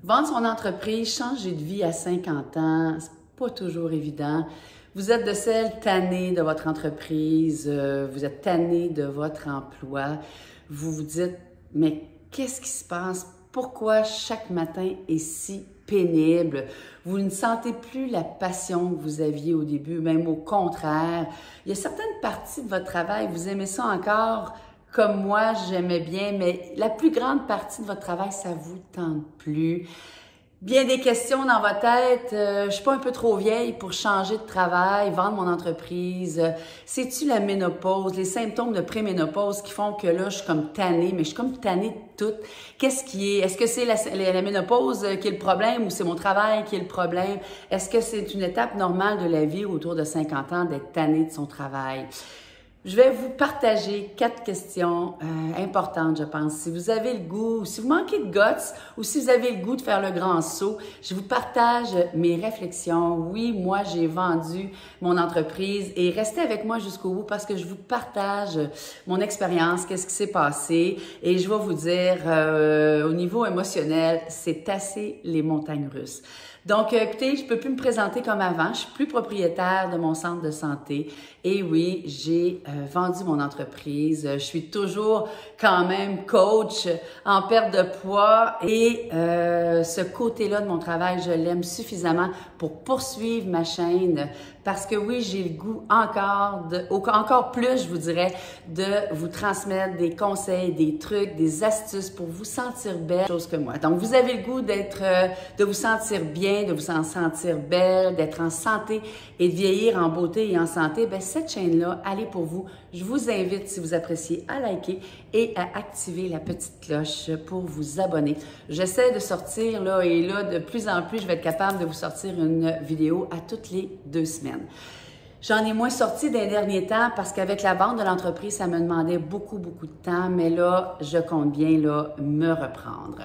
Vendre son entreprise, changer de vie à 50 ans, c'est pas toujours évident. Vous êtes de celles tannées de votre entreprise, vous êtes tanné de votre emploi. Vous vous dites, mais qu'est-ce qui se passe? Pourquoi chaque matin est si pénible? Vous ne sentez plus la passion que vous aviez au début, même au contraire. Il y a certaines parties de votre travail, vous aimez ça encore comme moi, j'aimais bien, mais la plus grande partie de votre travail, ça vous tente plus. Bien des questions dans votre tête. Je suis pas un peu trop vieille pour changer de travail, vendre mon entreprise. C'est-tu la ménopause, les symptômes de préménopause qui font que là, je suis comme tannée, mais je suis comme tannée de tout. Qu'est-ce qui est? Est-ce que c'est la ménopause qui est le problème ou c'est mon travail qui est le problème? Est-ce que c'est une étape normale de la vie autour de 50 ans d'être tannée de son travail? Je vais vous partager 4 questions importantes, je pense. Si vous avez le goût, si vous manquez de guts ou si vous avez le goût de faire le grand saut, je vous partage mes réflexions. Oui, moi, j'ai vendu mon entreprise et restez avec moi jusqu'au bout parce que je vous partage mon expérience, qu'est-ce qui s'est passé et je vais vous dire, au niveau émotionnel, c'est assez les montagnes russes. Donc, écoutez, je peux plus me présenter comme avant. Je suis plus propriétaire de mon centre de santé. Et oui, j'ai vendu mon entreprise. Je suis toujours quand même coach en perte de poids. Et ce côté-là de mon travail, je l'aime suffisamment pour poursuivre ma chaîne. Parce que oui, j'ai le goût encore plus, je vous dirais, de vous transmettre des conseils, des trucs, des astuces pour vous sentir belle, chose que moi. Donc, vous avez le goût de vous sentir bien, de vous sentir belle, d'être en santé et de vieillir en beauté et en santé, bien, cette chaîne-là, elle est pour vous. Je vous invite, si vous appréciez, à liker et à activer la petite cloche pour vous abonner. J'essaie de sortir, là, et là, de plus en plus, je vais être capable de vous sortir une vidéo à toutes les 2 semaines. J'en ai moins sorti des derniers temps parce qu'avec la vente de l'entreprise, ça me demandait beaucoup de temps, mais là, je compte bien, là, me reprendre.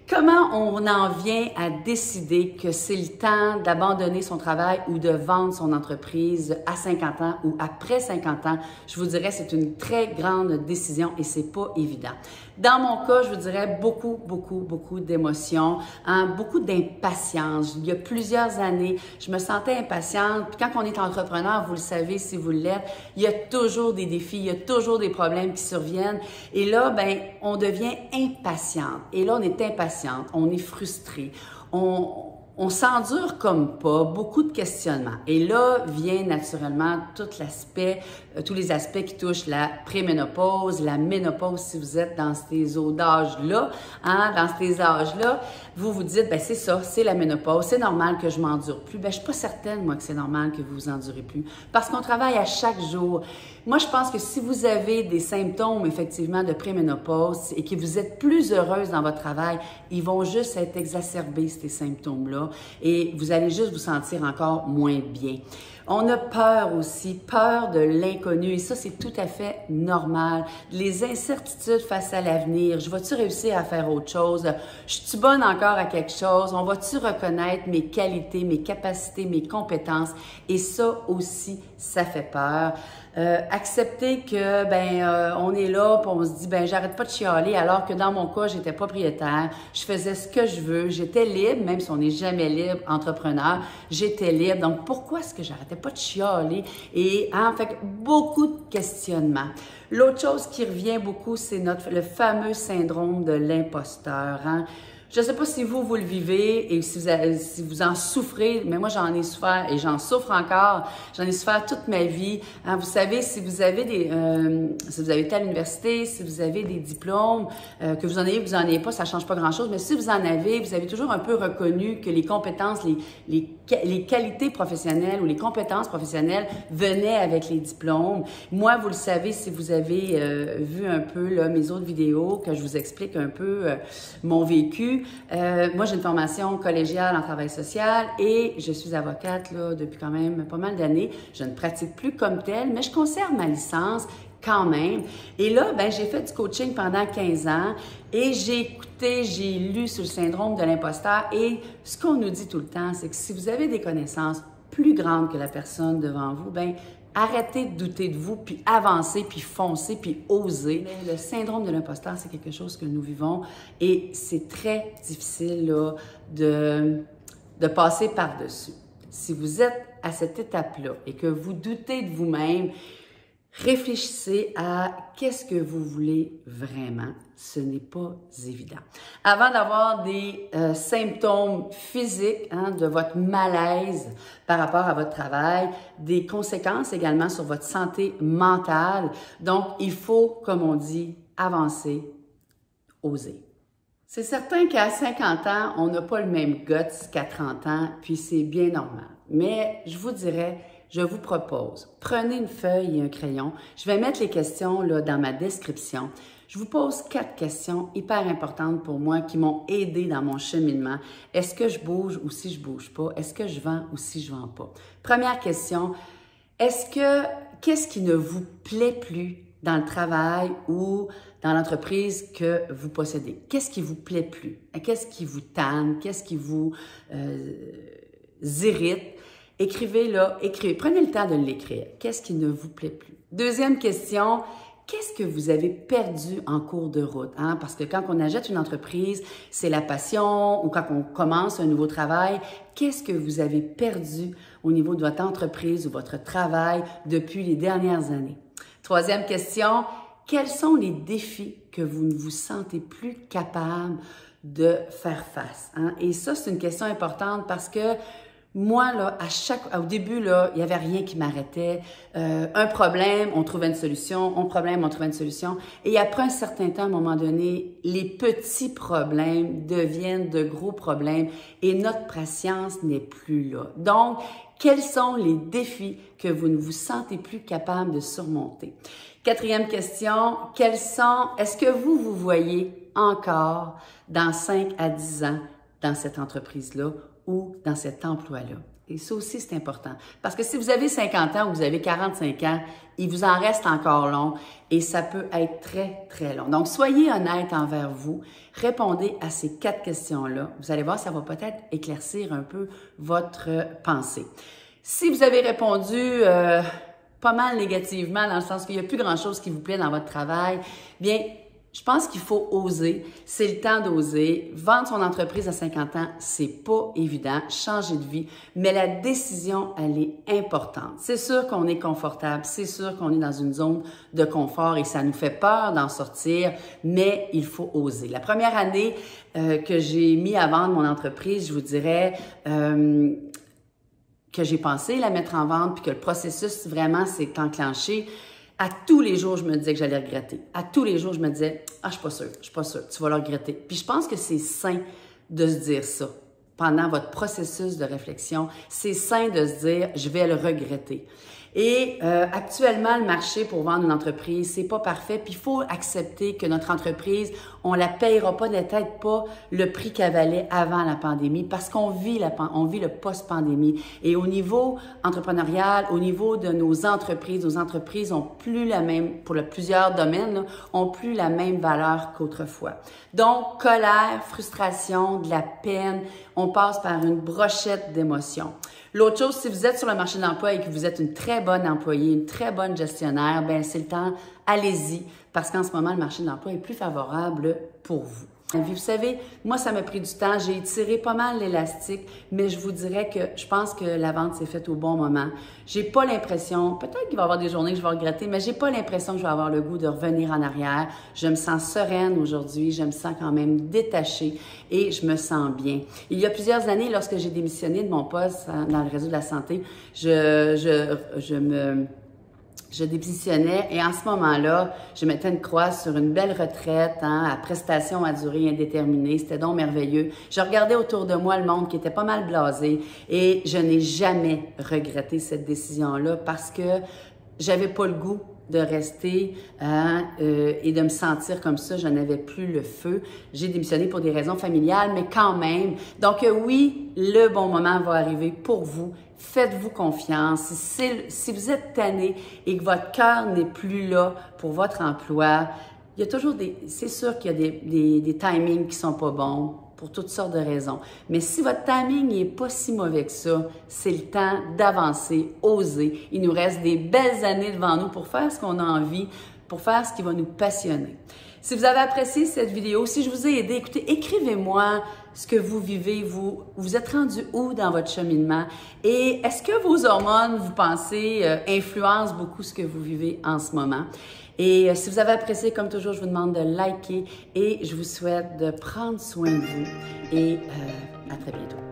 Comment on en vient à décider que c'est le temps d'abandonner son travail ou de vendre son entreprise à 50 ans ou après 50 ans? Je vous dirais, c'est une très grande décision et c'est pas évident. Dans mon cas, je vous dirais beaucoup d'émotions, hein, beaucoup d'impatience. Il y a plusieurs années, je me sentais impatiente. Puis quand on est entrepreneur, vous le savez si vous l'êtes, il y a toujours des défis, il y a toujours des problèmes qui surviennent. Et là, ben, on devient impatiente. Et là, on est impatiente. On est frustré, on s'endure comme pas, beaucoup de questionnements. Et là vient naturellement tous les aspects qui touchent la préménopause, la ménopause si vous êtes dans ces âges-là, hein, dans ces âges-là, vous vous dites, ben c'est ça, c'est la ménopause, c'est normal que je m'endure plus. Ben je suis pas certaine, moi, que c'est normal que vous vous endurez plus, parce qu'on travaille à chaque jour. Moi, je pense que si vous avez des symptômes, effectivement, de préménopause et que vous êtes plus heureuse dans votre travail, ils vont juste être exacerbés, ces symptômes-là, et vous allez juste vous sentir encore moins bien. On a peur aussi, peur de l'inconnu, et ça, c'est tout à fait normal. Les incertitudes face à l'avenir. Je vais-tu réussir à faire autre chose? Je suis bonne encore à quelque chose? On va-tu reconnaître mes qualités, mes capacités, mes compétences? Et ça aussi, ça fait peur. Accepter que on est là, puis on se dit j'arrête pas de chialer, alors que dans mon cas, j'étais propriétaire, je faisais ce que je veux, j'étais libre, même si on n'est jamais libre, entrepreneur, j'étais libre. Donc pourquoi est-ce que j'arrêtais pas de chialer? Et en fait, beaucoup de questionnements. L'autre chose qui revient beaucoup, c'est le fameux syndrome de l'imposteur, hein? Je ne sais pas si vous le vivez et si vous en souffrez, mais moi, j'en ai souffert et j'en souffre encore. J'en ai souffert toute ma vie. Hein, vous savez, si vous avez été à l'université, si vous avez des diplômes, que vous en ayez ou vous en ayez pas, ça change pas grand-chose. Mais si vous en avez, vous avez toujours un peu reconnu que les compétences, les qualités professionnelles ou les compétences professionnelles venaient avec les diplômes. Moi, vous le savez, si vous avez vu un peu là, mes autres vidéos, que je vous explique un peu mon vécu. Moi, j'ai une formation collégiale en travail social et je suis avocate là, depuis quand même pas mal d'années. Je ne pratique plus comme telle, mais je conserve ma licence quand même. Et là, j'ai fait du coaching pendant 15 ans et j'ai écouté, j'ai lu sur le syndrome de l'imposteur et ce qu'on nous dit tout le temps, c'est que si vous avez des connaissances plus grandes que la personne devant vous, Arrêtez de douter de vous, puis avancez, puis foncez, puis osez. Le syndrome de l'imposteur, c'est quelque chose que nous vivons et c'est très difficile là, de passer par-dessus. Si vous êtes à cette étape-là et que vous doutez de vous-même, réfléchissez à qu'est-ce que vous voulez vraiment. Ce n'est pas évident. Avant d'avoir des symptômes physiques de votre malaise par rapport à votre travail, des conséquences également sur votre santé mentale. Donc, il faut, comme on dit, avancer, oser. C'est certain qu'à 50 ans, on n'a pas le même guts qu'à 30 ans, puis c'est bien normal. Mais je vous dirais, je vous propose, prenez une feuille et un crayon. Je vais mettre les questions là, dans ma description. Je vous pose 4 questions hyper importantes pour moi qui m'ont aidé dans mon cheminement. Est-ce que je bouge ou si je bouge pas? Est-ce que je vends ou si je vends pas? Première question, qu'est-ce qui ne vous plaît plus dans le travail ou dans l'entreprise que vous possédez? Qu'est-ce qui vous plaît plus? Qu'est-ce qui vous tanne? Qu'est-ce qui vous irrite? Écrivez là, écrivez. Prenez le temps de l'écrire. Qu'est-ce qui ne vous plaît plus? Deuxième question, qu'est-ce que vous avez perdu en cours de route? Parce que quand on achète une entreprise, c'est la passion ou quand on commence un nouveau travail, qu'est-ce que vous avez perdu au niveau de votre entreprise ou votre travail depuis les dernières années? Troisième question, quels sont les défis que vous ne vous sentez plus capable de faire face? Et ça, c'est une question importante parce que moi, là, au début, là, il n'y avait rien qui m'arrêtait. Un problème, on trouvait une solution. Un problème, on trouvait une solution. Et après un certain temps, à un moment donné, les petits problèmes deviennent de gros problèmes et notre patience n'est plus là. Donc, quels sont les défis que vous ne vous sentez plus capable de surmonter? Quatrième question, est-ce que vous voyez encore dans 5 à 10 ans dans cette entreprise-là ou dans cet emploi-là? Et ça aussi, c'est important. Parce que si vous avez 50 ans ou vous avez 45 ans, il vous en reste encore long et ça peut être très, très long. Donc, soyez honnête envers vous. Répondez à ces 4 questions-là. Vous allez voir, ça va peut-être éclaircir un peu votre pensée. Si vous avez répondu pas mal négativement, dans le sens qu'il n'y a plus grand-chose qui vous plaît dans votre travail, bien, je pense qu'il faut oser. C'est le temps d'oser. Vendre son entreprise à 50 ans, c'est pas évident. Changer de vie. Mais la décision, elle est importante. C'est sûr qu'on est confortable. C'est sûr qu'on est dans une zone de confort et ça nous fait peur d'en sortir, mais il faut oser. La première année que j'ai mis à vendre mon entreprise, je vous dirais que j'ai pensé la mettre en vente puis que le processus vraiment s'est enclenché. À tous les jours, je me disais que j'allais regretter. À tous les jours, je me disais « Ah, je suis pas sûre, tu vas le regretter. » Puis je pense que c'est sain de se dire ça pendant votre processus de réflexion. C'est sain de se dire « Je vais le regretter. » Et actuellement, le marché pour vendre une entreprise, c'est pas parfait. Puis il faut accepter que notre entreprise, on la payera pas, peut-être pas le prix qu'elle valait avant la pandémie, parce qu'on vit le post-pandémie. Et au niveau entrepreneurial, au niveau de nos entreprises ont plus la même, pour plusieurs domaines, là, ont plus la même valeur qu'autrefois. Donc, colère, frustration, de la peine, on passe par une brochette d'émotions. L'autre chose, si vous êtes sur le marché de l'emploi et que vous êtes une très bonne employée, une très bonne gestionnaire, bien, c'est le temps, allez-y, parce qu'en ce moment, le marché de l'emploi est plus favorable pour vous. Vous savez, moi, ça m'a pris du temps. J'ai tiré pas mal l'élastique, mais je vous dirais que je pense que la vente s'est faite au bon moment. J'ai pas l'impression, peut-être qu'il va y avoir des journées que je vais regretter, mais j'ai pas l'impression que je vais avoir le goût de revenir en arrière. Je me sens sereine aujourd'hui, je me sens quand même détachée et je me sens bien. Il y a plusieurs années, lorsque j'ai démissionné de mon poste dans le réseau de la santé, je démissionnais et en ce moment-là, je mettais une croix sur une belle retraite à prestation à durée indéterminée. C'était donc merveilleux. Je regardais autour de moi le monde qui était pas mal blasé et je n'ai jamais regretté cette décision-là parce que j'avais pas le goût de rester et de me sentir comme ça. Je n'avais plus le feu. J'ai démissionné pour des raisons familiales, mais quand même. Donc oui, le bon moment va arriver pour vous. Faites-vous confiance. Si vous êtes tanné et que votre cœur n'est plus là pour votre emploi, il y a toujours c'est sûr qu'il y a des timings qui sont pas bons. pour toutes sortes de raisons. Mais si votre timing n'est pas si mauvais que ça, c'est le temps d'avancer, oser. Il nous reste des belles années devant nous pour faire ce qu'on a envie, pour faire ce qui va nous passionner. Si vous avez apprécié cette vidéo, si je vous ai aidé, écoutez, écrivez-moi ce que vous vivez, vous êtes rendu où dans votre cheminement et est-ce que vos hormones, vous pensez, influencent beaucoup ce que vous vivez en ce moment? Et si vous avez apprécié, comme toujours, je vous demande de liker et je vous souhaite de prendre soin de vous et à très bientôt.